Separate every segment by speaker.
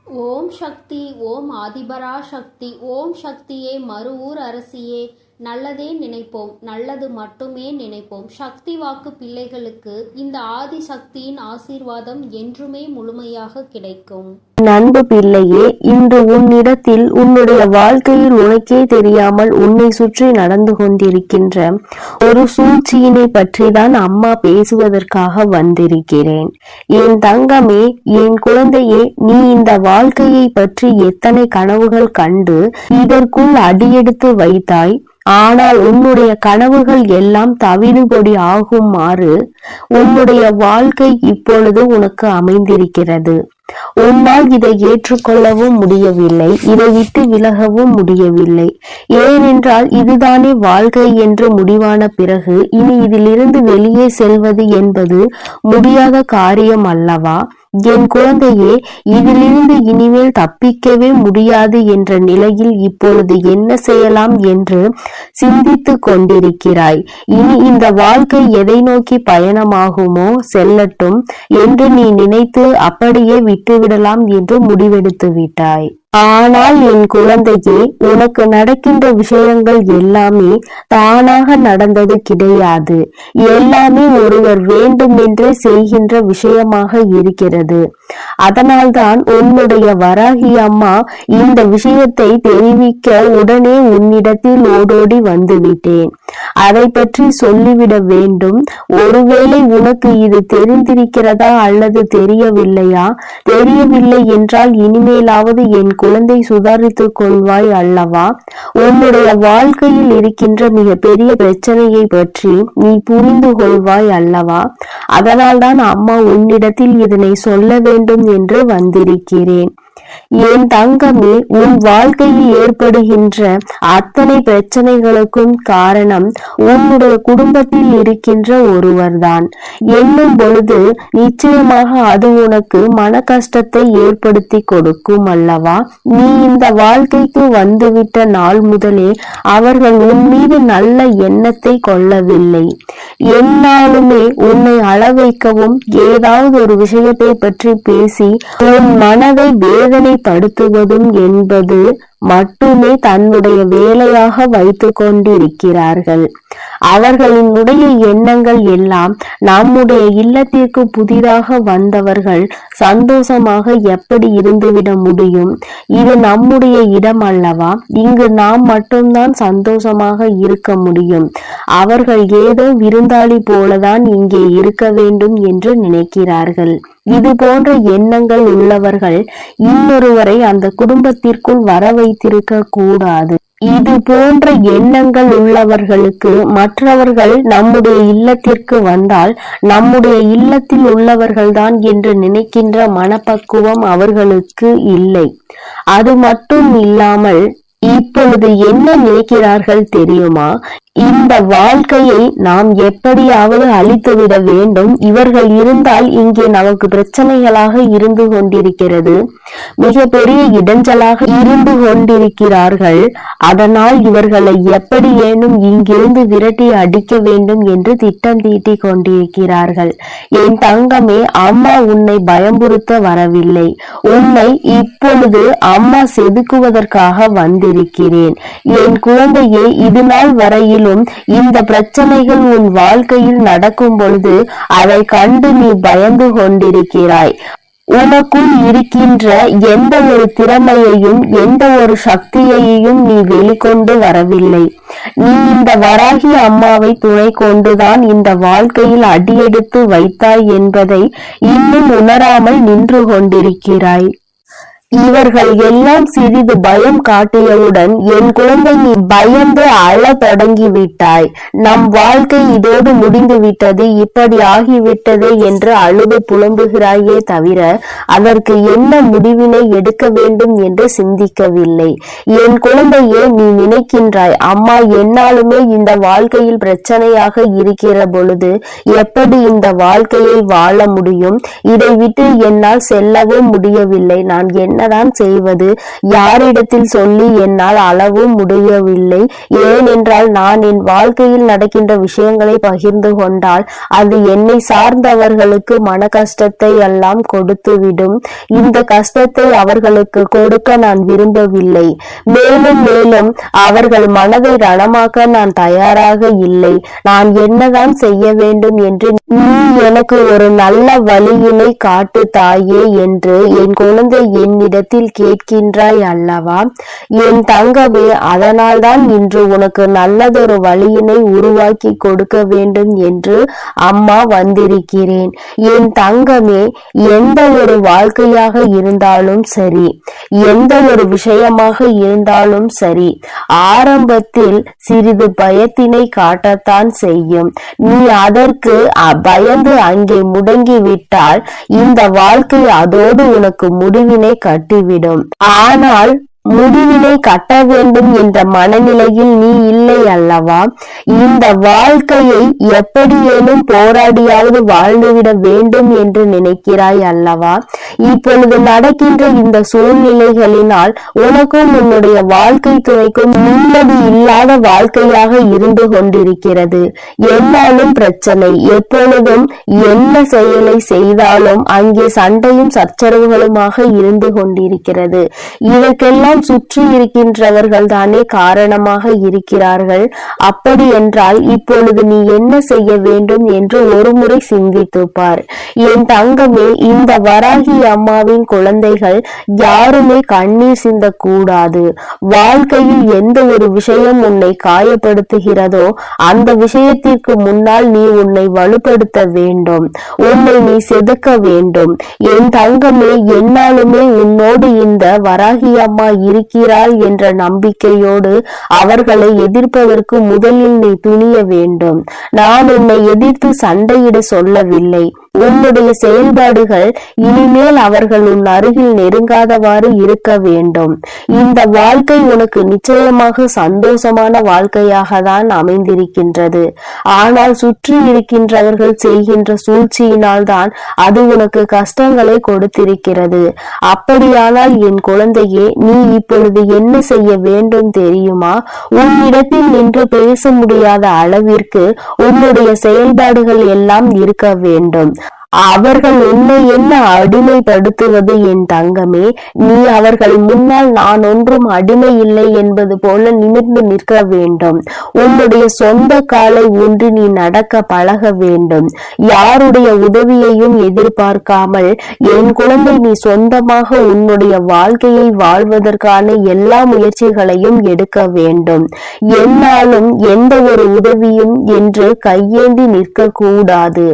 Speaker 1: ஓம் சக்தி, ஓம் ஆதிபரா சக்தி, ஓம் சக்தியே, மறுவூர் அரசியே, நல்லதே நினைப்போம், நல்லது மட்டுமே நினைப்போம். சக்தி வாக்கு பிள்ளைகளுக்கு இந்த ஆதி சக்தியின் ஆசீர்வாதம் என்றுமே முழுமையாக கிடைக்கும்.
Speaker 2: நண்பு பிள்ளையே, இன்று உன்னிடத்தில் உன்னுடைய வாழ்க்கையில் உனக்கே தெரியாமல் உன்னை சுற்றி நடந்து கொண்டிருக்கின்ற ஒரு சூழ்ச்சியினை பற்றி தான் அம்மா பேசுவதற்காக வந்திருக்கிறேன். என் தங்கமே, என் குழந்தையே, நீ இந்த வாழ்க்கையை பற்றி எத்தனை கனவுகள் கண்டு இதற்குள் அடியெடுத்து வைத்தாய். ஆனால் உன்னுடைய கனவுகள் எல்லாம் தவிடுபொடி ஆகுமாறு உன்னுடைய வாழ்க்கை இப்பொழுது உனக்கு அமைந்திருக்கிறது. உன்னால் இதை ஏற்றுக்கொள்ளவும் முடியவில்லை, இதை விட்டு விலகவும் முடியவில்லை. ஏனென்றால் இதுதானே வாழ்க்கை என்று முடிவான பிறகு இனி இதிலிருந்து வெளியே செல்வது என்பது முடியாத காரியம் அல்லவா? என் குழந்தையே, இதிலிருந்து இனிமேல் தப்பிக்கவே முடியாது என்ற நிலையில் இப்பொழுது என்ன செய்யலாம் என்று சிந்தித்து கொண்டிருக்கிறாய். இனி இந்த வாழ்க்கை எதை நோக்கி பயணமாகுமோ செல்லட்டும் என்று நீ நினைத்து அப்படியே விட்டுவிடலாம் என்று முடிவெடுத்து விட்டாய். ஆனால் என் குழந்தையே, உனக்கு நடக்கின்ற விஷயங்கள் எல்லாமே தானாக நடந்தது கிடையாது. எல்லாமே ஒருவர் வேண்டுமென்றே செய்கின்ற விஷயமாக இருக்கிறது. அதனால்தான் உன்னுடைய வராகி அம்மா இந்த விஷயத்தை தெரிவிக்க உடனே உன்னிடத்தில் ஓடோடி வந்துவிட்டேன். அதை பற்றி சொல்லிவிட வேண்டும். ஒருவேளை உனக்கு இது தெரிந்திருக்கிறதா அல்லது தெரியவில்லையா? தெரியவில்லை என்றால் இனிமேலாவது என் குழந்தை சுதாரித்துக் கொள்வாய் அல்லவா? உன்னுடைய வாழ்க்கையில் இருக்கின்ற மிக பெரிய பிரச்சனையை பற்றி நீ புரிந்து கொள்வாய் அல்லவா? அதனால்தான் அம்மா உன்னிடத்தில் இதனை சொல்ல வேண்டும் என்று வந்திருக்கிறேன். என் தங்கமே, உன் வாழ்க்கையில் ஏற்படுகின்ற அத்தனை பிரச்சனைகளுக்கும் காரணம் உன்னுடைய குடும்பத்தில் இருக்கின்ற ஒருவர்தான் என்னும் பொழுது நிச்சயமாக அது உனக்கு மன கஷ்டத்தை ஏற்படுத்தி கொடுக்கும் அல்லவா? நீ இந்த வாழ்க்கைக்கு வந்துவிட்ட நாள் முதலே அவர்கள் உன் மீது நல்ல எண்ணத்தை கொள்ளவில்லை. என்னாலுமே உன்னை அளவைக்கவும் ஏதாவது ஒரு விஷயத்தை பற்றி பேசி உன் மனதை வேதனைப்படுத்துவதும் என்பது மட்டுமே தன்னுடைய வேலையாக வைத்துக் கொண்டிருக்கிறார்கள். அவர்களினுடைய எண்ணங்கள் எல்லாம் நம்முடைய இல்லத்திற்கு புதிதாக வந்தவர்கள் சந்தோஷமாக எப்படி இருந்துவிட முடியும்? இது நம்முடைய இடம் அல்லவா? இங்கு நாம் மட்டும்தான் சந்தோஷமாக இருக்க முடியும். அவர்கள் ஏதோ விருந்தாளி போலதான் இங்கே இருக்க வேண்டும் என்று நினைக்கிறார்கள். இது போன்ற எண்ணங்கள் உள்ளவர்கள் இன்னொருவரை அந்த குடும்பத்திற்குள் வர வைத்திருக்க கூடாது. இது போன்ற எண்ணங்கள் உள்ளவர்களுக்கு மற்றவர்கள் நம்முடைய இல்லத்திற்கு வந்தால் நம்முடைய இல்லத்தில் உள்ளவர்கள்தான் என்று நினைக்கின்ற மனப்பக்குவம் அவர்களுக்கு இல்லை. அது மட்டும் இல்லாமல் இப்பொழுது என்ன நினைக்கிறார்கள் தெரியுமா? இந்த வாழ்க்கையை நாம் எப்படியாவது அழித்துவிட வேண்டும். இவர்கள் இருந்தால் இங்கே நமக்கு பிரச்சனைகளாக இருந்து கொண்டிருக்கிறது, மிக பெரிய இடைஞ்சலாக இருந்து கொண்டிருக்கிறார்கள். அதனால் இவர்களை எப்படியேனும் இங்கிருந்து விரட்டி அடிக்க வேண்டும் என்று திட்டம் தீட்டி கொண்டிருக்கிறார்கள். என் தங்கமே, அம்மா உன்னை பயமுறுத்த வரவில்லை. உன்னை இப்பொழுது அம்மா செதுக்குவதற்காக வந்திருக்கிறேன். என் குழந்தையே, இது நாள் வரையில் இந்த பிரச்சனைகள் உன் வாழ்க்கையில் நடக்கும் பொழுது அதை கண்டு நீ பயந்து கொண்டிருக்கிறாய். உனக்குள் இருக்கின்ற எந்த ஒரு திறமையையும் எந்த ஒரு சக்தியையும் நீ வெளிக்கொண்டு வரவில்லை. நீ இந்த வராகி அம்மாவை துணை கொண்டுதான் இந்த வாழ்க்கையில் அடியெடுத்து வைத்தாய் என்பதை இன்னும் உணராமல் நின்று கொண்டிருக்கிறாய். இவர்கள் எல்லாம் சிறிது பயம் காட்டியவுடன் என் குழந்தை நீ பயந்து அழ தொடங்கிவிட்டாய். நம் வாழ்க்கை இதோடு முடிந்து விட்டது, இப்படி ஆகிவிட்டது என்று அழுது புலம்புகிறாயே தவிர அதற்கு என்ன முடிவினை எடுக்க வேண்டும் என்று சிந்திக்கவில்லை. என் குழந்தையே, நீ நினைக்கின்றாய் அம்மா என்னாலுமே இந்த வாழ்க்கையில் பிரச்சனையாக இருக்கிற பொழுது எப்படி இந்த வாழ்க்கையை வாழ முடியும்? இதை விட்டு என்னால் செல்லவும் முடியவில்லை. நான் என்ன என்னதான் செய்வது? யாரிடத்தில் சொல்லி என்னால் அளவும் முடியவில்லை. ஏனென்றால் நான் என் வாழ்க்கையில் நடக்கின்ற விஷயங்களை பகிர்ந்து கொண்டால் அது என்னை சார்ந்தவர்களுக்கு மன கஷ்டத்தை எல்லாம் கொடுத்துவிடும். இந்த கஷ்டத்தை அவர்களுக்கு கொடுக்க நான் விரும்பவில்லை. மேலும் மேலும் அவர்கள் மனதை ரணமாக்க நான் தயாராக இல்லை. நான் என்னதான் செய்ய வேண்டும் என்று நீ எனக்கு ஒரு நல்ல வழியினை காட்டு தாயே என்று என் குழந்தை என்னிடத்தில் கேட்கின்றாய் அல்லவா? என் தங்கமே, அதனால்தான் இன்று உனக்கு நல்லதொரு வழியினை உருவாக்கி கொடுக்க வேண்டும் என்று அம்மா வந்திருக்கிறேன். என் தங்கமே, எந்த ஒரு வாழ்க்கையாக இருந்தாலும் சரி, எந்த ஒரு விஷயமாக இருந்தாலும் சரி, ஆரம்பத்தில் சிறிது பயத்தினை காட்டத்தான் செய்யும். நீ அதற்கு பயந்து அங்கே முடங்கி விட்டால் இந்த வாழ்க்கை அதோடு உனக்கு முடிவினை கட்டிவிடும். ஆனால் முடிவினை கட்ட வேண்டும் என்ற மனநிலையில் நீ இல்லை அல்லவா? இந்த வாழ்க்கையை எப்படியேனும் போராடியாவது வாழ்ந்துவிட வேண்டும் என்று நினைக்கிறாய் அல்லவா? இப்பொழுது நடக்கின்ற இந்த சூழ்நிலைகளினால் உனக்கும் உன்னுடைய வாழ்க்கை துணைக்கும் நிம்மதி இல்லாத வாழ்க்கையாக இருந்து கொண்டிருக்கிறது. என்னாலும் பிரச்சனை, எப்பொழுதும் என்ன செயலை செய்தாலும் அங்கே சண்டையும் சச்சரவுகளுமாக இருந்து கொண்டிருக்கிறது. இதற்கெல்லாம் சுற்றி இருக்கின்றவர்கள் தானே காரணமாக இருக்கிறார்கள். அப்படி என்றால் இப்பொழுது நீ என்ன செய்ய வேண்டும் என்று ஒருமுறை சிந்தித்து பார். என் தங்கமே, இந்த வராகி அம்மாவின் குழந்தைகள் யாருமே கண்ணீர் சிந்தக்கூடாது. வாழ்க்கையில் எந்த ஒரு விஷயம் உன்னை காயப்படுத்துகிறதோ அந்த விஷயத்திற்கு முன்னால் நீ உன்னை வலுப்படுத்த வேண்டும். உன்னை நீ செதுக்க வேண்டும். என் தங்கமே, என்னாலுமே உன்னோடு இந்த வராகி அம்மா இருக்கிறாள் என்ற நம்பிக்கையோடு அவர்களை எதிர்ப்பதற்கு முதலில் நீ துணிய வேண்டும். நான் உன்னை எதிர்த்து சண்டையிட சொல்லவில்லை. உன்னுடைய செயல்பாடுகள் இனிமேல் அவர்கள் உன் அருகில் நெருங்காதவாறு இருக்க வேண்டும். இந்த வாழ்க்கை உனக்கு நிச்சயமாக சந்தோஷமான வாழ்க்கையாக தான் அமைந்திருக்கின்றது. ஆனால் சுற்றி இருக்கின்றவர்கள் செய்கின்ற சூழ்ச்சியினால் தான் அது உனக்கு கஷ்டங்களை கொடுத்திருக்கிறது. அப்படியானால் என் குழந்தையே, நீ இப்பொழுது என்ன செய்ய வேண்டும் தெரியுமா? உன்னிடத்தில் நின்று பேச முடியாத அளவிற்கு உன்னுடைய செயல்பாடுகள் எல்லாம் இருக்க வேண்டும். அவர்கள் உன்னை என்ன அடிமைப்படுத்துவது? என் தங்கமே, நீ அவர்கள் முன்னால் நான் ஒன்றும் அடிமை இல்லை என்பது போல நிமிர்ந்து நிற்க வேண்டும். உன்னுடைய சொந்த காலை ஊன்றி நீ நடக்க பழக வேண்டும். யாருடைய உதவியையும் எதிர்பார்க்காமல் என் குழந்தை, நீ சொந்தமாக உன்னுடைய வாழ்க்கையை வாழ்வதற்கான எல்லா முயற்சிகளையும் எடுக்க வேண்டும். என்னாலும் எந்த ஒரு உதவியும் என்று கையேந்தி நிற்க கூடாது.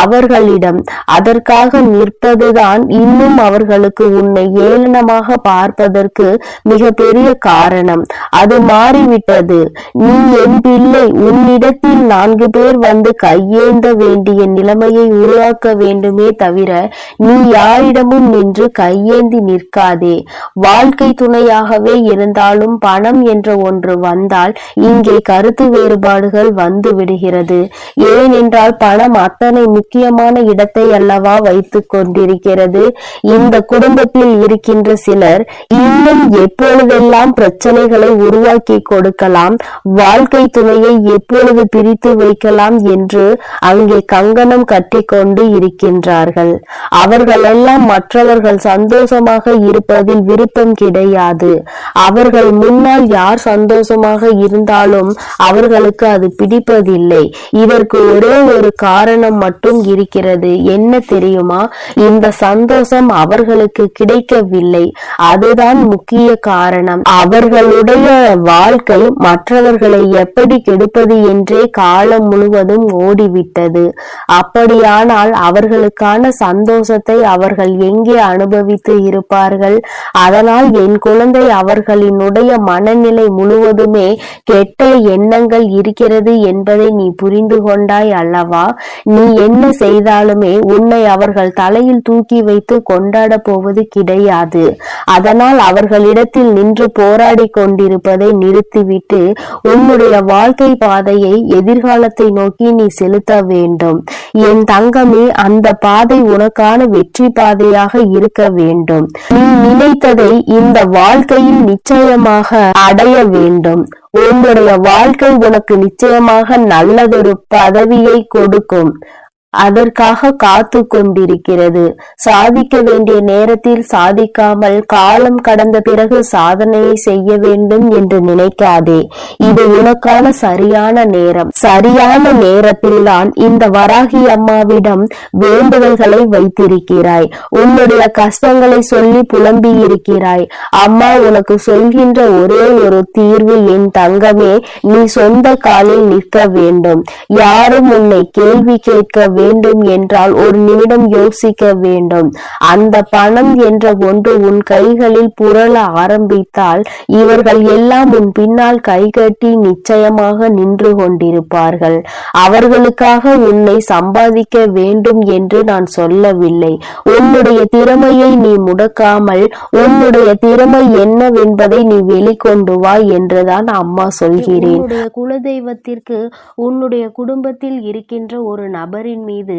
Speaker 2: அவர்களிடம் அதற்காக நிற்பதுதான் இன்னும் அவர்களுக்கு உன்னை ஏளனமாக பார்ப்பதற்கு மிக பெரிய காரணம். அது மாறிவிட்டது. நீ என் பிள்ளை, உன்னிடத்தில் 4 பேர் வந்து கையேந்த வேண்டிய நிலைமையை உருவாக்க வேண்டுமே தவிர நீ யாரிடமும் நின்று கையேந்தி நிற்காதே. வாழ்க்கை துணையாகவே இருந்தாலும் பணம் என்ற ஒன்று வந்தால் இங்கே கருத்து வேறுபாடுகள் வந்து விடுகிறது. ஏனென்றால் பணம் அத்தனை முக்கியமான இடத்தை அல்லவா வைத்துக் கொண்டிருக்கிறது. இந்த குடும்பத்தில் இருக்கின்ற சிலர் இன்னும் எப்பொழுதெல்லாம் பிரச்சனைகளை உருவாக்கி கொடுக்கலாம், வாழ்க்கை துணையை எப்பொழுது பிரித்து வைக்கலாம் என்று அங்கே கங்கணம் கட்டிக்கொண்டு இருக்கின்றார்கள். அவர்களெல்லாம் மற்றவர்கள் சந்தோஷமாக இருப்பதில் விருப்பம் கிடையாது. அவர்கள் முன்னால் யார் சந்தோஷமாக இருந்தாலும் அவர்களுக்கு அது பிடிப்பதில்லை. இதற்கு ஒரே ஒரு காரணம் மட்டும் இருக்கிறது. என்ன தெரியுமா? இந்த சந்தோஷம் அவர்களுக்கு கிடைக்கவில்லை. அதுதான் முக்கிய காரணம். அவர்களுடைய வாழ்க்கை மற்றவர்களை எப்படி கெடுப்பது என்றே காலம் முழுவதும் ஓடிவிட்டது. அப்படியானால் அவர்களுக்கான சந்தோஷத்தை அவர்கள் எங்கே அனுபவித்து இருப்பார்கள்? அதனால் என் குழந்தை, அவர்களினுடைய மனநிலை முழுவதுமே கெட்ட எண்ணங்கள் இருக்கிறது என்பதை நீ புரிந்து கொண்டாய் அல்லவா? நீ என்ன செய்தாலுமே தங்கமே, உன்னை அவர்கள் தலையில் தூக்கி வைத்து கொண்டாட போவது கிடையாது. அதனால் அவர்களிடத்தில் நின்று போராடி கொண்டிருப்பதை நிறுத்திவிட்டு உன்னுடைய வாழ்க்கை பாதையை எதிர்காலத்தை நோக்கி நீ செலுத்த வேண்டும். என் தங்கமே, அந்த பாதை உனக்கான வெற்றி பாதையாக இருக்க வேண்டும். நீ நினைத்ததை இந்த வாழ்க்கையில் நிச்சயமாக அடைய வேண்டும். உன்னுடைய வாழ்க்கை உனக்கு நிச்சயமாக நல்லதொரு பதவியை கொடுக்கும். அதற்காக காத்து கொண்டிருக்கிறது. சாதிக்க வேண்டிய நேரத்தில் சாதிக்காமல் காலம் கடந்த பிறகு சாதனையை செய்ய வேண்டும் என்று நினைக்காதே. இது உனக்கான சரியான நேரம். சரியான நேரத்தில் தான் இந்த வராகி அம்மாவிடம் வேண்டுதல்களை வைத்திருக்கிறாய். உன்னுடைய கஷ்டங்களை சொல்லி புலம்பி இருக்கிறாய். அம்மா உனக்கு சொல்கின்ற ஒரே ஒரு தீர்வு என் தங்கமே, நீ சொந்த காலில் நிற்க வேண்டும். யாரும் உன்னை கேள்வி கேட்க வேண்டும் என்றால் ஒரு நிமிடம் யோசிக்க வேண்டும். அந்த பணம் என்ற ஒன்று உன் கைகளில் புரள ஆரம்பித்தால் இவர்கள் எல்லாம் உன் பின்னால் கைகட்டி நிச்சயமாக நின்று கொண்டிருப்பார்கள். அவர்களுக்காக உன்னை சம்பாதிக்க வேண்டும் என்று நான் சொல்லவில்லை. உன்னுடைய திறமையை நீ முடக்காமல் உன்னுடைய திறமை என்னவென்பதை நீ வெளிக்கொண்டு வா என்றுதான் அம்மா சொல்கிறேன். உன்னுடைய குலதெய்வத்திற்கு உன்னுடைய குடும்பத்தில் இருக்கின்ற ஒரு நபரின் மீது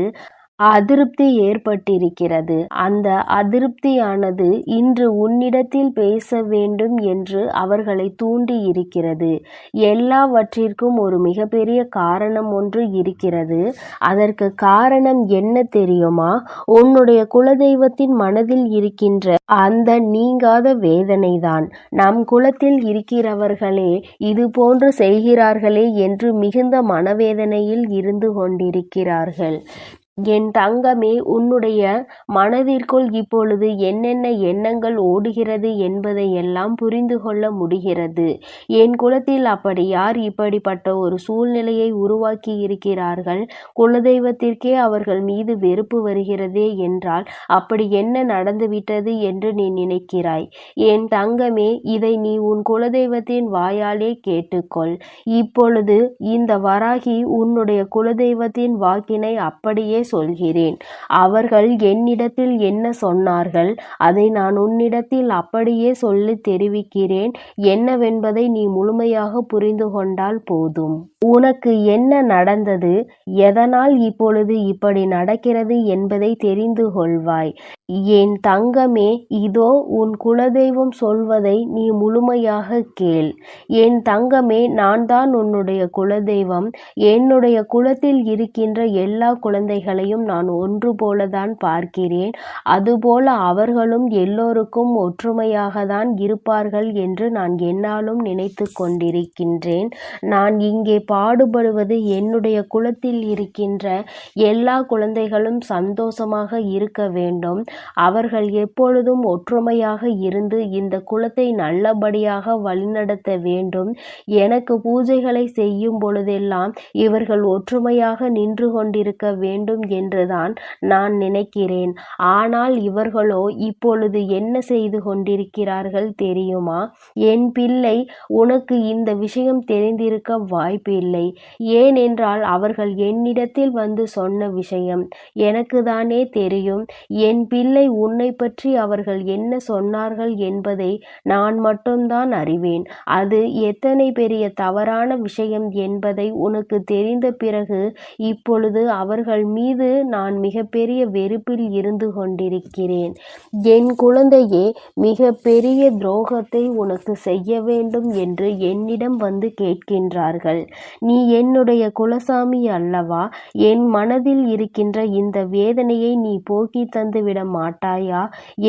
Speaker 2: அதிருப்தி ஏற்பட்டிருக்கிறது. அந்த அதிருப்தியானது இன்று உன்னிடத்தில் பேச வேண்டும் என்று அவர்களை தூண்டி இருக்கிறது. எல்லாவற்றிற்கும் ஒரு மிகப்பெரிய காரணம் ஒன்று இருக்கிறது. அதற்கு காரணம் என்ன தெரியுமா? உன்னுடைய குலதெய்வத்தின் மனதில் இருக்கின்ற அந்த நீங்காத வேதனைதான். நம் குலத்தில் இருக்கிறவர்களே இது போன்று செய்கிறார்களே என்று மிகுந்த மனவேதனையில் இருந்து கொண்டிருக்கிறார்கள். என் தங்கமே, உன்னுடைய மனதிற்குள் இப்பொழுது என்னென்ன எண்ணங்கள் ஓடுகிறது என்பதை எல்லாம் புரிந்து கொள்ள முடிகிறது. என் குலத்தில் அப்படி யார் இப்படிப்பட்ட ஒரு சூழ்நிலையை உருவாக்கி இருக்கிறார்கள்? குலதெய்வத்திற்கே அவர்கள் மீது வெறுப்பு வருகிறதே என்றால் அப்படி என்ன நடந்துவிட்டது என்று நீ நினைக்கிறாய்? என் தங்கமே, இதை நீ உன் குலதெய்வத்தின் வாயாலே கேட்டுக்கொள். இப்பொழுது இந்த வராகி உன்னுடைய குலதெய்வத்தின் வாக்கினை அப்படியே சொல்கிறேன். அவர்கள் என்னிடத்தில் என்ன சொன்னார்கள் அதை நான் உன்னிடத்தில் அப்படியே சொல்லி தெரிவிக்கிறேன். என்னவென்பதை நீ முழுமையாக புரிந்து கொண்டால் போதும். உனக்கு என்ன நடந்தது, எதனால் இப்பொழுது இப்படி நடக்கிறது என்பதை தெரிந்து கொள்வாய். என் தங்கமே, இதோ உன் குலதெய்வம் சொல்வதை நீ முழுமையாக கேள். என் தங்கமே, நான் தான் உன்னுடைய குலதெய்வம். என்னுடைய குலத்தில் இருக்கின்ற எல்லா குழந்தைகளையும் நான் ஒன்று போலதான் பார்க்கிறேன். அதுபோல அவர்களும் எல்லோருக்கும் ஒற்றுமையாக தான் இருப்பார்கள் என்று நான் என்னாலும் நினைத்து கொண்டிருக்கின்றேன். நான் இங்கே பாடுபடுவது என்னுடைய குலத்தில் இருக்கின்ற எல்லா குழந்தைகளும் சந்தோஷமாக இருக்க வேண்டும். அவர்கள் எப்பொழுதும் ஒற்றுமையாக இருந்து இந்த குலத்தை நல்லபடியாக வழிநடத்த வேண்டும். எனக்கு பூஜைகளை செய்யும் பொழுதெல்லாம் இவர்கள் ஒற்றுமையாக நின்று கொண்டிருக்க வேண்டும் என்றுதான் நான் நினைக்கிறேன். ஆனால் இவர்களோ இப்பொழுது என்ன செய்து கொண்டிருக்கிறார்கள் தெரியுமா? என் பிள்ளை, உனக்கு இந்த விஷயம் தெரிந்திருக்க வாய்ப்பில்லை. ஏனென்றால் அவர்கள் என்னிடத்தில் வந்து சொன்ன விஷயம் எனக்கு தானே தெரியும். என் பிள்ளை, உன்னை பற்றி அவர்கள் என்ன சொன்னார்கள் என்பதை நான் மட்டும்தான் அறிவேன். அது எத்தனை பெரிய தவறான விஷயம் என்பதை உனக்கு தெரிந்த பிறகு இப்பொழுது அவர்கள் மீது நான் மிகப்பெரிய வெறுப்பில் இருந்து கொண்டிருக்கிறேன். என் குழந்தையே, மிக பெரிய துரோகத்தை உனக்கு செய்ய வேண்டும் என்று என்னிடம் வந்து கேட்கின்றார்கள். நீ என்னுடைய குலசாமி அல்லவா? என் மனதில் இருக்கின்ற இந்த வேதனையை நீ போக்கி தந்துவிட மாட்டாயா?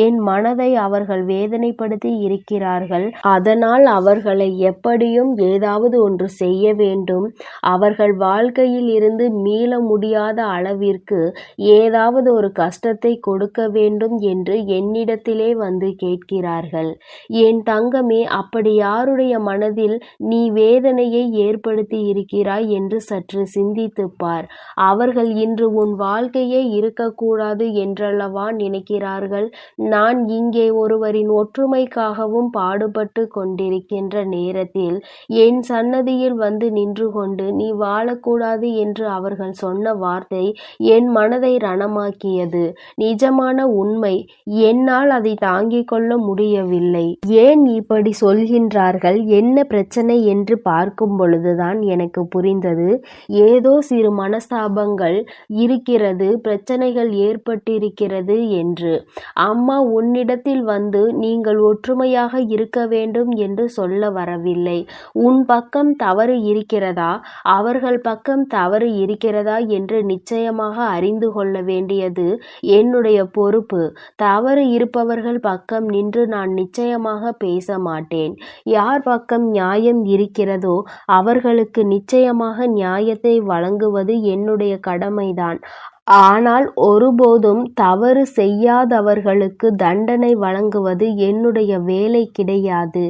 Speaker 2: என் மனதை அவர்கள் வேதனைப்படுத்தி இருக்கிறார்கள். அதனால் அவர்களை எப்படியும் ஏதாவது ஒன்று செய்ய வேண்டும். அவர்கள் வாழ்க்கையில் இருந்து மீள முடியாத அளவிற்கு ஏதாவது ஒரு கஷ்டத்தை கொடுக்க வேண்டும் என்று என்னிடத்திலே வந்து கேட்கிறார்கள். என் தங்கமே, அப்படி யாருடைய மனதில் நீ வேதனையை ஏற்படுத்தி இருக்கிறாய் என்று சற்று சிந்தித்துப் பார். அவர்கள் இன்று உன் வாழ்க்கையே இருக்கக்கூடாது என்றல்லவா நினைக்கிறார்கள். நான் இங்கே ஒருவரின் ஒற்றுமைக்காகவும் பாடுபட்டு கொண்டிருக்கின்ற நேரத்தில் என் சன்னதியில் வந்து நின்று கொண்டு நீ வாழக்கூடாது என்று அவர்கள் சொன்ன வார்த்தை என் மனதை ரணமாக்கியது. நிஜமான உண்மை. என்னால் அதை தாங்கிக் கொள்ள முடியவில்லை. ஏன் இப்படி சொல்கின்றார்கள், என்ன பிரச்சனை என்று பார்க்கும் பொழுதுதான் எனக்கு புரிந்தது. ஏதோ சிறு மனஸ்தாபங்கள் இருக்கிறது, பிரச்சனைகள் ஏற்பட்டிருக்கிறது என்று. அம்மா உன்னிடத்தில் வந்து நீங்கள் ஒற்றுமையாக இருக்க வேண்டும் என்று சொல்ல வரவில்லை. உன் பக்கம் தவறு இருக்கிறதா, அவர்கள் பக்கம் தவறு இருக்கிறதா என்று நிச்சயமாக அறிந்து கொள்ள வேண்டியது என்னுடைய பொறுப்பு. தவறு இருப்பவர்கள் பக்கம் நின்று நான் நிச்சயமாக பேச மாட்டேன். யார் பக்கம் நியாயம் இருக்கிறதோ அவர்களுக்கு நிச்சயமாக நியாயத்தை வழங்குவது என்னுடைய கடமைதான். ஆனால் ஒருபோதும் தவறு செய்யாதவர்களுக்கு தண்டனை வழங்குவது என்னுடைய வேலை கிடையாது.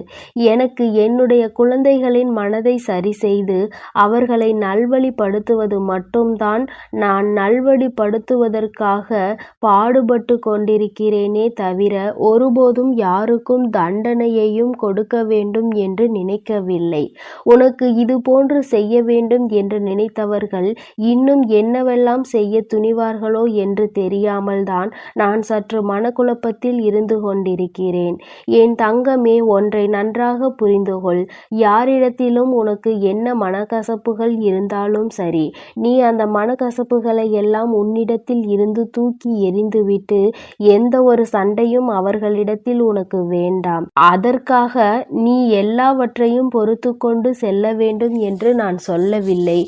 Speaker 2: எனக்கு என்னுடைய குழந்தைகளின் மனதை சரி செய்து அவர்களை நல்வழிப்படுத்துவது மட்டும்தான் நான் நல்வழிப்படுத்துவதற்காக பாடுபட்டு கொண்டிருக்கிறேனே தவிர ஒருபோதும் யாருக்கும் தண்டனையையும் கொடுக்க வேண்டும் என்று நினைக்கவில்லை. உனக்கு இது போன்று செய்ய வேண்டும் என்று நினைத்தவர்கள் இன்னும் என்னவெல்லாம் செய்ய துணிவார்களோ என்று தெரியாமல் தான் நான் சற்று மனக்குழப்பத்தில் இருந்து கொண்டிருக்கிறேன். என் தங்கமே, ஒன்றை நன்றாக புரிந்து கொள். யாரிடத்திலும் உனக்கு என்ன மனக்கசப்புகள் இருந்தாலும் சரி, நீ அந்த மனக்கசப்புகளை எல்லாம் உன்னிடத்தில் இருந்து தூக்கி எறிந்துவிட்டு எந்த ஒரு சண்டையும் அவர்களிடத்தில் உனக்கு வேண்டாம். அதற்காக நீ எல்லாவற்றையும் பொறுத்து கொண்டு செல்ல வேண்டும் என்று நான் சொல்லவில்லை.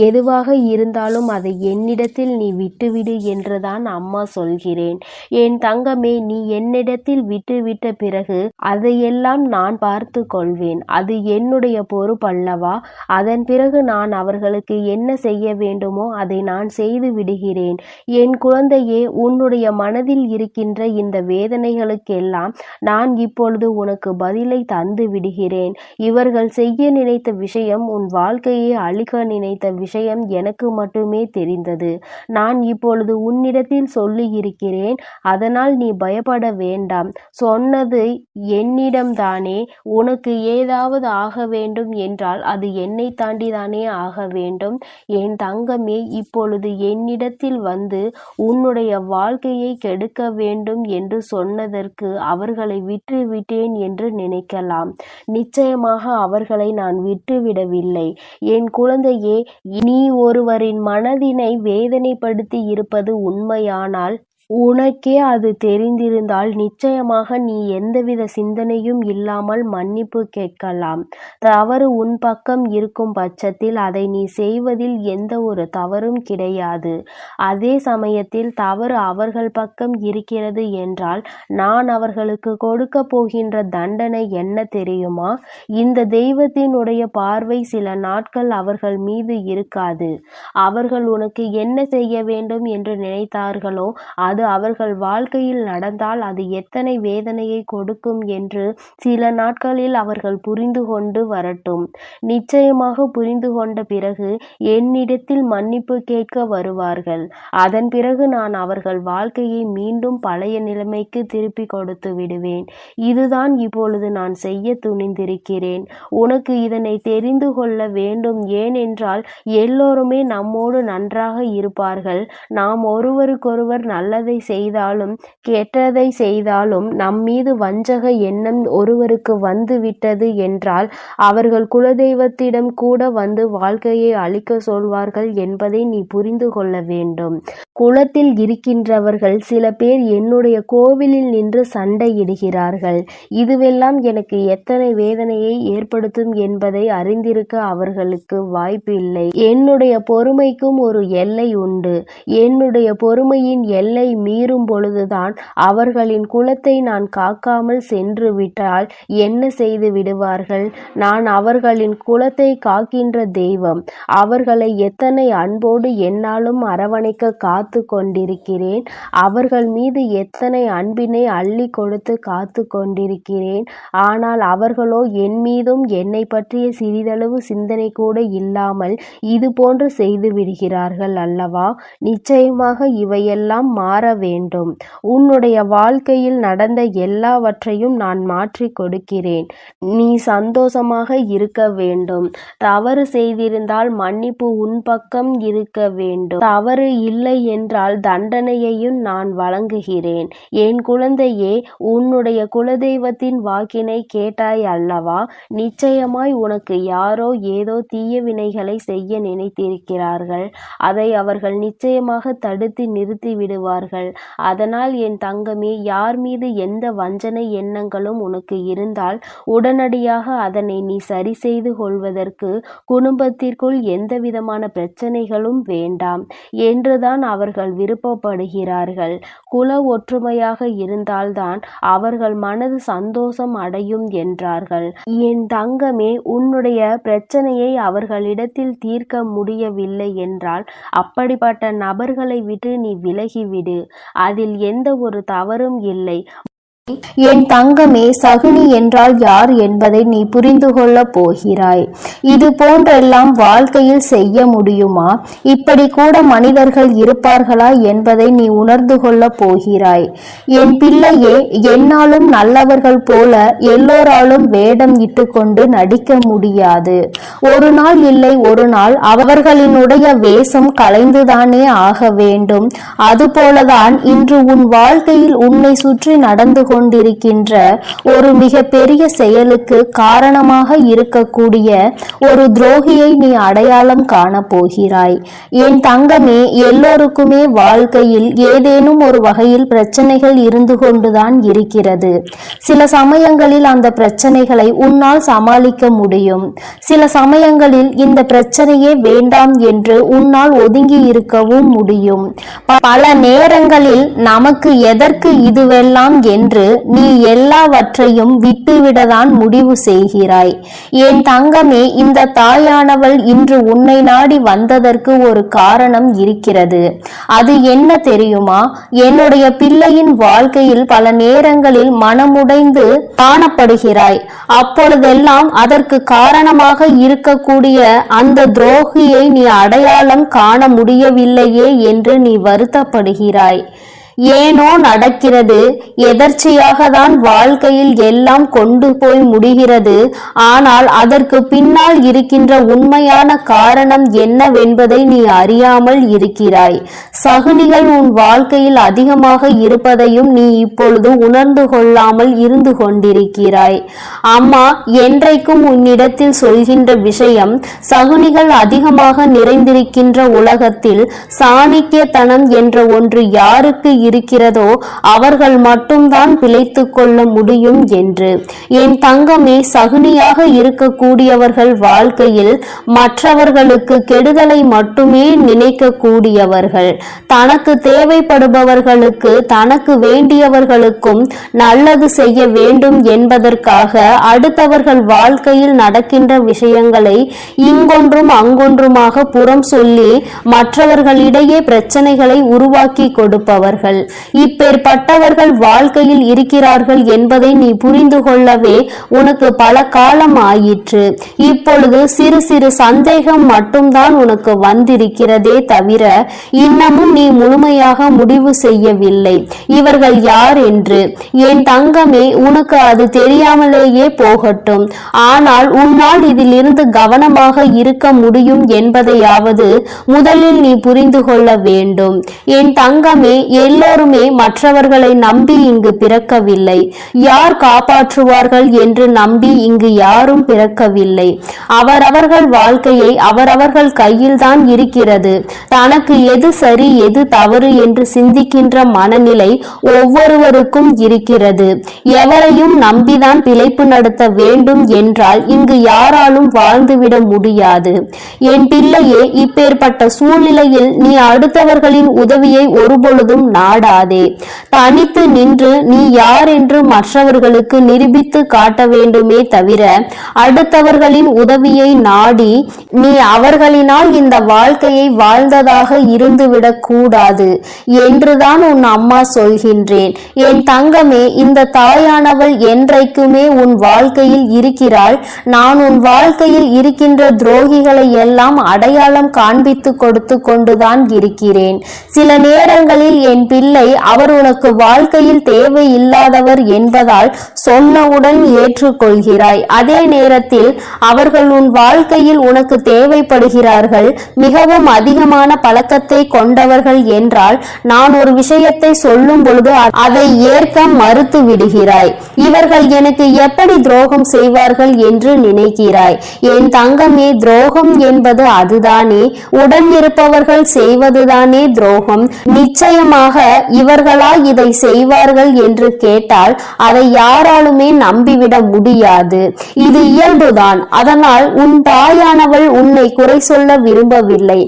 Speaker 2: எதுவாக இருந்தாலும் அதை என்னிடத்தில் நீ விட்டுவிடு என்றுதான் அம்மா சொல்கிறேன். என் தங்கமே, நீ என்னிடத்தில் விட்டுவிட்ட பிறகு அதையெல்லாம் நான் பார்த்து கொள்வேன். அது என்னுடைய பொறுப்பல்லவா? அதன் பிறகு நான் அவர்களுக்கு என்ன செய்ய வேண்டுமோ அதை நான் செய்து விடுகிறேன். என் குழந்தையே, உன்னுடைய மனதில் இருக்கின்ற இந்த வேதனைகளுக்கெல்லாம் நான் இப்பொழுது உனக்கு பதிலை தந்து விடுகிறேன். இவர்கள் செய்ய நினைத்த விஷயம், உன் வாழ்க்கையை அழிக்க நினைத்த விஷயம் எனக்கு மட்டுமே தெரிந்தது. நான் இப்பொழுது உன்னிடத்தில் சொல்லி இருக்கிறேன். அதனால் நீ பயப்பட வேண்டாம். சொன்னது என்னிடம்தானே. உனக்கு ஏதாவது ஆக வேண்டும் என்றால் அது என்னை தாண்டிதானே ஆக வேண்டும். என் தங்கமே, இப்பொழுது என்னிடத்தில் வந்து உன்னுடைய வாழ்க்கையை கெடுக்க வேண்டும் என்று சொன்னதற்கு அவர்களை விட்டுவிட்டேன் என்று நினைக்கலாம். நிச்சயமாக அவர்களை நான் விட்டுவிடவில்லை. என் குழந்தையே, நீ ஒருவரின் மனதினை வேதனைப்படுத்தி இருப்பது உண்மையானால் உனக்கே அது தெரிந்திருந்தால் நிச்சயமாக நீ எந்தவித சிந்தனையும் இல்லாமல் மன்னிப்பு கேட்கலாம். தவறு உன் பக்கம் இருக்கும் பட்சத்தில் அதை நீ செய்வதில் எந்த ஒரு தவறும் கிடையாது. அதே சமயத்தில் தவறு அவர்கள் பக்கம் இருக்கிறது என்றால் நான் அவர்களுக்கு கொடுக்க போகின்ற தண்டனை என்ன தெரியுமா? இந்த தெய்வத்தினுடைய பார்வை சில நாட்கள் அவர்கள் மீது இருக்காது. அவர்கள் உனக்கு என்ன செய்ய வேண்டும் என்று நினைத்தார்களோ அது அவர்கள் வாழ்க்கையில் நடந்தால் அது எத்தனை வேதனையை கொடுக்கும் என்று சில நாட்களில் அவர்கள் புரிந்து கொண்டு வரட்டும். நிச்சயமாக புரிந்து கொண்ட பிறகு என்னிடத்தில் மன்னிப்பு கேட்க வருவார்கள். அதன் பிறகு நான் அவர்கள் வாழ்க்கையை மீண்டும் பழைய நிலைமைக்கு திருப்பி கொடுத்து விடுவேன். இதுதான் இப்பொழுது நான் செய்ய துணிந்திருக்கிறேன். உனக்கு இதனை தெரிந்து கொள்ள வேண்டும். ஏனென்றால் எல்லோருமே நம்மோடு நன்றாக இருப்பார்கள். நாம் ஒருவருக்கொருவர் நல்லதை செய்தாலும் கெட்டதை செய்தாலும் நம்மீது வஞ்சக எண்ணம் ஒருவருக்கு வந்து விட்டது என்றால் அவர்கள் குலதெய்வத்திடம் கூட வந்து வாழ்க்கையை அழிக்க சொல்வார்கள் என்பதை நீ புரிந்து கொள்ள வேண்டும். குலத்தில் இருக்கின்றவர்கள் சில பேர் என்னுடைய கோவிலில் நின்று சண்டையிடுகிறார்கள். இதுவெல்லாம் எனக்கு எத்தனை வேதனையை ஏற்படுத்தும் என்பதை அறிந்திருக்க அவர்களுக்கு வாய்ப்பு இல்லை. என்னுடைய பொறுமைக்கும் ஒரு எல்லை உண்டு. என்னுடைய பொறுமையின் எல்லை மீறும் பொழுதுதான் அவர்களின் குலத்தை நான் காக்காமல் சென்று விட்டால் என்ன செய்து விடுவார்கள்? நான் அவர்களின் குலத்தை காக்கின்ற தெய்வம். அவர்களை எத்தனை அன்போடு என்னாலும் அரவணைக்க காத்து கொண்டிருக்கிறேன். அவர்கள் மீது எத்தனை அன்பினை அள்ளி கொடுத்து காத்து கொண்டிருக்கிறேன். ஆனால் அவர்களோ என் மீதும் என்னை பற்றிய சிறிதளவு சிந்தனை கூட இல்லாமல் இது போன்று செய்து விடுகிறார்கள் அல்லவா? நிச்சயமாக இவையெல்லாம் மாற வேண்டும். உன்னுடைய வாழ்க்கையில் நடந்த எல்லாவற்றையும் நான் மாற்றி கொடுக்கிறேன். நீ சந்தோஷமாக இருக்க வேண்டும். தவறு செய்திருந்தால் மன்னிப்பு உன் பக்கம் இருக்க வேண்டும். தவறு இல்லை என்றால் தண்டனையையும் நான் வழங்குகிறேன். என் குழந்தையே, உன்னுடைய குலதெய்வத்தின் வாக்கினை கேட்டாய் அல்லவா? நிச்சயமாய் உனக்கு யாரோ ஏதோ தீய வினைகளை செய்ய நினைத்திருக்கிறார்கள். அதை அவர்கள் நிச்சயமாக தடுத்து நிறுத்தி விடுவார்கள். அதனால் என் தங்கமே, யார் மீது எந்த வஞ்சனை எண்ணங்களும் உனக்கு இருந்தால் உடனடியாக அதனை நீ சரி செய்து கொள்வதற்கு குடும்பத்திற்குள் எந்த விதமான பிரச்சனைகளும் வேண்டாம் என்றுதான் அவர்கள் விருப்பப்படுகிறார்கள். குல ஒற்றுமையாக இருந்தால்தான் அவர்கள் மனது சந்தோஷம் அடையும் என்றார்கள். என் தங்கமே, உன்னுடைய பிரச்சனையை அவர்களிடத்தில் தீர்க்க முடியவில்லை என்றால் அப்படிப்பட்ட நபர்களை விட்டு நீ விலகிவிடு. அதில் எந்த ஒரு தவறும் இல்லை. என் தங்கமே, சகுனி என்றால் யார் என்பதை நீ புரிந்து கொள்ள போகிறாய். இது போன்றெல்லாம் வாழ்க்கையில் செய்ய முடியுமா? இப்படி கூட மனிதர்கள் இருப்பார்களா என்பதை நீ உணர்ந்து கொள்ள போகிறாய். என் பிள்ளையே, என்னாலும் நல்லவர்கள் போல எல்லோராலும் வேடம் இட்டுக்கொண்டு நடிக்க முடியாது. ஒரு நாள் இல்லை ஒரு நாள் அவர்களினுடைய வேஷம் கலைந்துதானே ஆக வேண்டும். அதுபோலதான் இன்று உன் வாழ்க்கையில் உன்னை சுற்றி நடந்து கொண்டிருக்கின்ற ஒரு மிக பெரிய செயலுக்கு காரணமாக இருக்கக்கூடிய ஒரு துரோகியை நீ அடையாளம் காண போகிறாய். என் தங்கமே, எல்லோருக்குமே வாழ்க்கையில் ஏதேனும் ஒரு வகையில் பிரச்சனைகள் இருந்து கொண்டுதான் இருக்கிறது. சில சமயங்களில் அந்த பிரச்சனைகளை உன்னால் சமாளிக்க முடியும். சில சமயங்களில் இந்த பிரச்சனையே வேண்டாம் என்று உன்னால் ஒதுங்கி இருக்கவும் முடியும். பல நேரங்களில் நமக்கு எதற்கு இதுவெல்லாம் என்று நீ எல்லாவற்றையும் விட்டுவிடதான் முடிவு செய்கிறாய். என் தங்கமே, இந்த தாயானவள் இன்று உன்னை நாடி வந்ததற்கு ஒரு காரணம் இருக்கிறது. அது என்ன தெரியுமா? என்னுடைய பிள்ளையின் வாழ்க்கையில் பல நேரங்களில் மனமுடைந்து காணப்படுகிறாய். அப்பொழுதெல்லாம் அதற்கு காரணமாக இருக்கக்கூடிய அந்த துரோகியை நீ அடையாளம் காண முடியவில்லையே என்று நீ வருத்தப்படுகிறாய். ஏனோ நடக்கிறது. எதர்ச்சியாக தான் வாழ்க்கையில் எல்லாம் கொண்டு போய் முடிகிறது. ஆனால் அதற்கு பின்னால் இருக்கின்ற உண்மையான காரணம் என்னவென்பதை நீ அறியாமல் இருக்கிறாய். சகுனிகள் உன் வாழ்க்கையில் அதிகமாக இருப்பதையும் நீ இப்பொழுது உணர்ந்து கொள்ளாமல் இருந்து கொண்டிருக்கிறாய். அம்மா என்றைக்கும் உன்னிடத்தில் சொல்கின்ற விஷயம், சகுனிகள் அதிகமாக நிறைந்திருக்கின்ற உலகத்தில் சாணிக்கியத்தனம் என்ற ஒன்று யாருக்கு இருக்கிறதோ அவர்கள் மட்டும்தான் பிழைத்து கொள்ள முடியும் என்று. என் தங்கமே, சகுனியாக இருக்கக்கூடியவர்கள் வாழ்க்கையில் மற்றவர்களுக்கு கெடுதலை மட்டுமே நினைக்கக்கூடியவர்கள். தனக்கு தேவைப்படுபவர்களுக்கு, தனக்கு வேண்டியவர்களுக்கும் நல்லது செய்ய வேண்டும் என்பதற்காக அடுத்தவர்கள் வாழ்க்கையில் நடக்கின்ற விஷயங்களை இங்கொன்றும் அங்கொன்றுமாக புறம் சொல்லி மற்றவர்களிடையே பிரச்சனைகளை உருவாக்கி கொடுப்பவர்கள். இப்பேற்பட்டவர்கள் வாழ்க்கையில் இருக்கிறார்கள் என்பதை நீ புரிந்து கொள்ளவே உனக்கு பல காலம் ஆயிற்று. இப்பொழுது சிறு சிறு சந்தேகம் மட்டும்தான் உனக்கு வந்திருக்கிறதே தவிர இன்னமும் நீ முழுமையாக முடிவு செய்யவில்லை இவர்கள் யார் என்று. என் தங்கமே, உனக்கு அது தெரியாமலேயே போகட்டும். ஆனால் உன்னால் இதில் இருந்து கவனமாக இருக்க முடியும் என்பதையாவது முதலில் நீ புரிந்து கொள்ள வேண்டும். என் தங்கமே, எல்லோருமே மற்றவர்களை நம்பி இங்கு பிறக்கவில்லை. யார் காப்பாற்றுவார்கள் என்று நம்பி இங்கு யாரும் பிறக்கவில்லை. அவரவர்கள் வாழ்க்கையை அவரவர்கள் கையில் தான் இருக்கிறது. தனக்கு எது சரி எது தவறு என்று சிந்திக்கின்ற மனநிலை ஒவ்வொருவருக்கும் இருக்கிறது. எவரையும் நம்பிதான் பிழைப்பு நடத்த வேண்டும் என்றால் இங்கு யாராலும் வாழ்ந்துவிட முடியாது. என் பிள்ளையே, இப்பேற்பட்ட சூழ்நிலையில் நீ அடுத்தவர்களின் உதவியை ஒருபொழுதும் நாட நாடாதே. தனித்து நின்று நீ யார் என்று மற்றவர்களுக்கு நிரூபித்து காட்ட வேண்டுமே தவிர அடுத்தவர்களின் உதவியை நாடி நீ அவர்களினால் இந்த வாழ்க்கையை வாழ்ந்ததாக இருந்துவிடக் கூடாது என்றுதான் உன் அம்மா சொல்கின்றேன். என் தங்கமே, இந்த தாயானவள் என்றைக்குமே உன் வாழ்க்கையில் இருக்கிறாள். நான் உன் வாழ்க்கையில் இருக்கின்ற துரோகிகளை எல்லாம் அடையாளம் காண்பித்து கொடுத்து கொண்டுதான் இருக்கிறேன். சில நேரங்களில் என் பிள்ளை, அவர் உனக்கு வாழ்க்கையில் தேவை இல்லாதவர் என்பதால் சொன்னவுடன் ஏற்றுக்கொள்கிறாய். அதே நேரத்தில் அவர்கள் உன் வாழ்க்கையில் உனக்கு தேவைப்படுகிறார்கள், மிகவும் அதிகமான பழக்கத்தை கொண்டவர்கள் என்றால் நான் ஒரு விஷயத்தை சொல்லும் பொழுது அதை ஏற்க மறுத்து விடுகிறாய். இவர்கள் எனக்கு எப்படி துரோகம் செய்வார்கள் என்று நினைக்கிறாய். என் தங்கமே, துரோகம் என்பது அதுதானே, உடன் இருப்பவர்கள் செய்வதுதானே துரோகம். நிச்சயமாக இவர்களா இதை செய்வார்கள் என்று கேட்டால் அதை யாராலுமே நம்பிவிட முடியாது. இது இயல்புதான். அதனால் உன் தாயானவள் உன்னை குறை சொல்ல விரும்பவில்லை.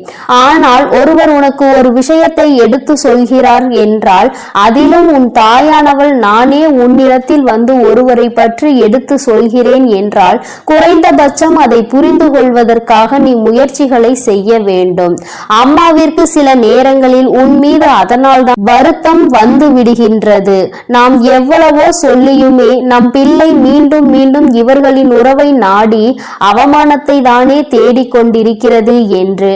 Speaker 2: ஆனால் ஒருவர் உனக்கு ஒரு விஷயத்தை எடுத்து சொல்கிறார் என்றால் அதிலும் உன் தாயானவள் நானே உன்னிடத்தில் வந்து ஒருவரை பற்றி எடுத்து சொல்கிறேன் என்றால் குறைந்தபட்சம் அதை புரிந்து கொள்வதற்காக நீ முயற்சிகளை செய்ய வேண்டும். அம்மாவிற்கு சில நேரங்களில் உன் மீது அதனால்தான் வருத்தம் வந்து விடுகின்றது. நாம் எவ்வளவோ சொல்லியுமே நம் பிள்ளை மீண்டும் மீண்டும் இவர்களின் உறவை நாடி அவமானத்தை தானே தேடிக்கொண்டிருக்கிறது என்று.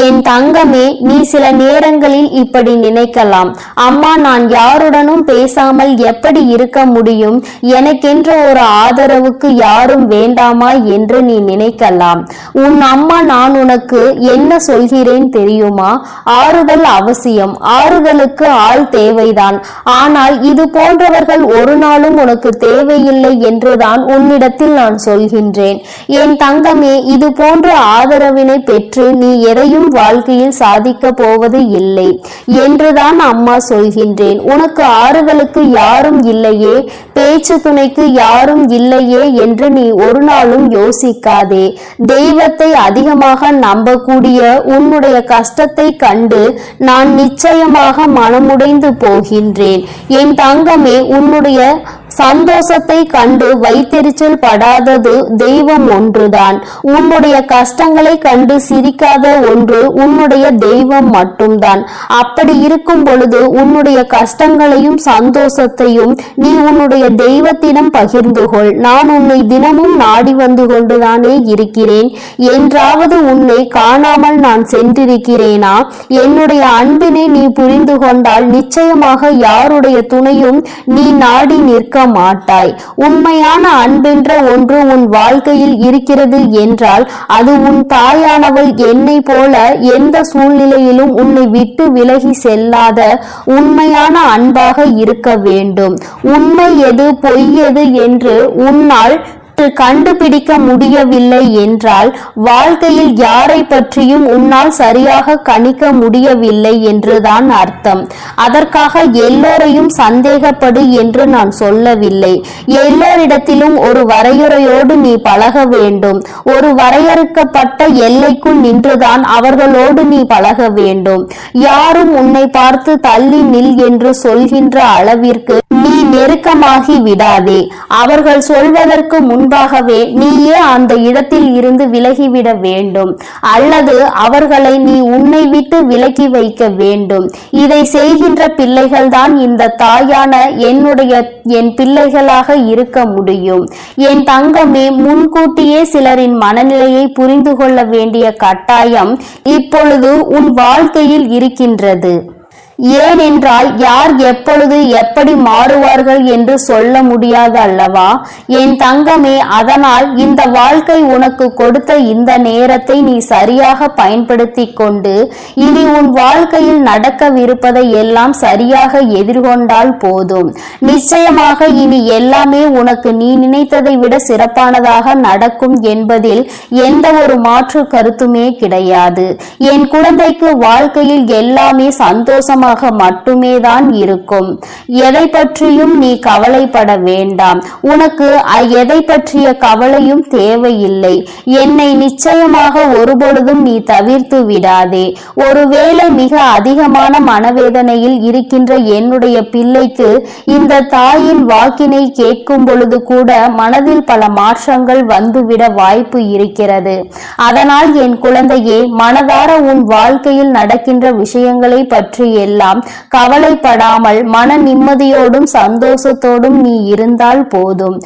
Speaker 2: என் தங்கமே, நீ சில நேரங்களில் இப்படி நினைக்கலாம், அம்மா நான் யாருடனும் பேசாமல் எப்படி இருக்க முடியும், எனக்கென்ற ஒரு ஆதரவுக்கு யாரும் வேண்டாமா என்று நீ நினைக்கலாம். உன் அம்மா நான் உனக்கு என்ன சொல்கிறேன் தெரியுமா? ஆறுதல் அவசியம், ஆறுதலுக்கு ஆள் தேவைதான். ஆனால் இது போன்றவர்கள் ஒரு நாளும் உனக்கு தேவையில்லை என்றுதான் உன்னிடத்தில் நான் சொல்கின்றேன். என் தங்கமே, இது போன்ற ஆதரவினை பெற்று நீ எதையும் வாழ்க்கையில் சாதிக்க போவது இல்லை என்றுதான் அம்மா சொல்கின்றேன். உனக்கு ஆறுதலுக்கு யாரும் இல்லையே, பேச்சு துணைக்கு யாரும் இல்லையே என்று நீ ஒரு நாளும் யோசிக்காதே. தெய்வத்தை அதிகமாக நம்பக்கூடிய உன்னுடைய கஷ்டத்தை கண்டு நான் நிச்சயமாக மனமுடைந்து போகின்றேன். என் தங்கமே, உன்னுடைய சந்தோஷத்தை கண்டு வைத்தெரிச்சல் படாதது தெய்வம் ஒன்றுதான். உன்னுடைய கஷ்டங்களை கண்டு சிரிக்காத ஒன்று உன்னுடைய தெய்வம் மட்டும்தான். அப்படி இருக்கும் பொழுது உன்னுடைய கஷ்டங்களையும் சந்தோஷத்தையும் நீ உன்னுடைய தெய்வத்திடம் பகிர்ந்து கொள். நான் உன்னை தினமும் நாடி வந்து கொண்டுதானே இருக்கிறேன். என்றாவது உன்னை காணாமல் நான் சென்றிருக்கிறேனா? என்னுடைய அன்பினை நீ புரிந்து கொண்டால் நிச்சயமாக யாருடைய துணையும் நீ நாடி நிற்க மாட்டாய். உண்மையான அன்பென்ற ஒன்று உன் வாழ்க்கையில் இருக்கிறது என்றால் அது உன் தாயானவள் என்னை போல எந்த சூழ்நிலையிலும் உன்னை விட்டு விலகி செல்லாத உண்மையான அன்பாக இருக்க வேண்டும். உண்மை எது பொய் எது என்று உன்னால் கண்டுபிடிக்க முடியவில்லை என்றால் வாழ்க்கையில் யாரை பற்றியும் உன்னால் சரியாக கணிக்க முடியவில்லை என்றுதான் அர்த்தம். அதற்காக எல்லோரையும் சந்தேகப்படு என்று நான் சொல்லவில்லை. எல்லோரிடத்திலும் ஒரு வரையறையோடு நீ பழக வேண்டும். ஒரு வரையறுக்கப்பட்ட எல்லைக்குள் நின்றுதான் அவர்களோடு நீ பழக வேண்டும். யாரும் உன்னை பார்த்து தள்ளி நில் என்று சொல்கின்ற அளவிற்கு நீ நெருக்கமாகி விடாதே. அவர்கள் சொல்வதற்கு முன்பாகவே நீயே அந்த இடத்தில் இருந்து விலகிவிட வேண்டும், அல்லது அவர்களை நீ உன்னை விட்டு விலக்கி வைக்க வேண்டும். இதை செய்கின்ற பிள்ளைகள் தான் இந்த தாயான என் பிள்ளைகளாக இருக்க முடியும். என் தங்கமே, முன்கூட்டியே சிலரின் மனநிலையை புரிந்து கொள்ள வேண்டிய கட்டாயம் இப்பொழுது உன் வாழ்க்கையில் இருக்கின்றது. ஏனென்றால் யார் எப்பொழுது எப்படி மாறுவார்கள் என்று சொல்ல முடியாது அல்லவா என் தங்கமே. அதனால் இந்த வாழ்க்கை உனக்கு கொடுத்த இந்த நேரத்தை நீ சரியாக பயன்படுத்தி கொண்டு இனி உன் வாழ்க்கையில் நடக்கவிருப்பதை எல்லாம் சரியாக எதிர்கொண்டால் போதும். நிச்சயமாக இனி எல்லாமே உனக்கு நீ நினைத்ததை விட சிறப்பானதாக நடக்கும் என்பதில் எந்த ஒரு மாற்று கருத்துமே கிடையாது. என் குழந்தைக்கு வாழ்க்கையில் எல்லாமே சந்தோஷமாக சந்தோஷமாக மட்டுமே தான் இருக்கும். எதை பற்றியும் நீ கவலைப்பட வேண்டாம். உனக்கு எதை பற்றிய கவலையும் தேவையில்லை. என்னை நிச்சயமாக ஒருபொழுதும் நீ தவிர்த்து விடாதே. ஒருவேளை மிக அதிகமான மனவேதனையில் இருக்கின்ற என்னுடைய பிள்ளைக்கு இந்த தாயின் வாக்கினை கேட்கும் பொழுது கூட மனதில் பல மாற்றங்கள் வந்துவிட வாய்ப்பு இருக்கிறது. அதனால் என் குழந்தையே, மனதார உன் வாழ்க்கையில் நடக்கின்ற விஷயங்களை பற்றி எல்லாம் கவலைப்படாமல் மன நிம்மதியோடும் சந்தோஷத்தோடும் நீ இருந்தால் போதும்.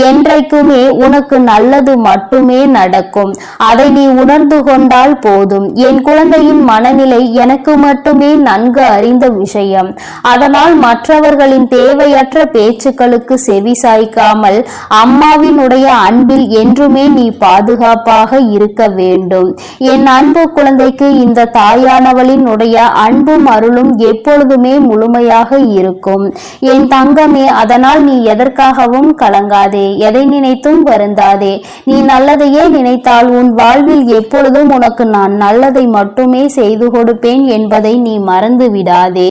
Speaker 2: என்றைக்குமே உனக்கு நல்லது மட்டுமே நடக்கும். அதை நீ உணர்ந்து கொண்டால் போதும். என் குழந்தையின் மனநிலை எனக்கு மட்டுமே நன்கு அறிந்த விஷயம். அதனால் மற்றவர்களின் தேவையற்ற பேச்சுக்களுக்கு செவி சாய்க்காமல் அம்மாவினுடைய அன்பில் என்றுமே நீ பாதுகாப்பாக இருக்க வேண்டும். என் அன்பு குழந்தைக்கு இந்த தாயானவளினுடைய அன்பும் அருளும் எப்பொழுதுமே முழுமையாக இருக்கும். என் தங்கமே, அதனால் நீ எதற்காகவும் கலங்காதே, எதை நினைத்தும் வருந்தாதே. நீ நல்லதையே நினைத்தால் உன் வாழ்வில் எப்பொழுதும் உனக்கு நான் நல்லதை மட்டுமே செய்து கொடுப்பேன் என்பதை நீ மறந்து விடாதே.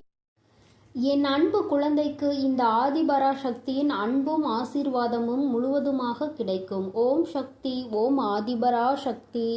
Speaker 1: என் அன்பு குழந்தைக்கு இந்த ஆதிபராசக்தியின் அன்பும் ஆசீர்வாதமும் முழுவதுமாக கிடைக்கும். ஓம் சக்தி, ஓம் ஆதிபராசக்தி.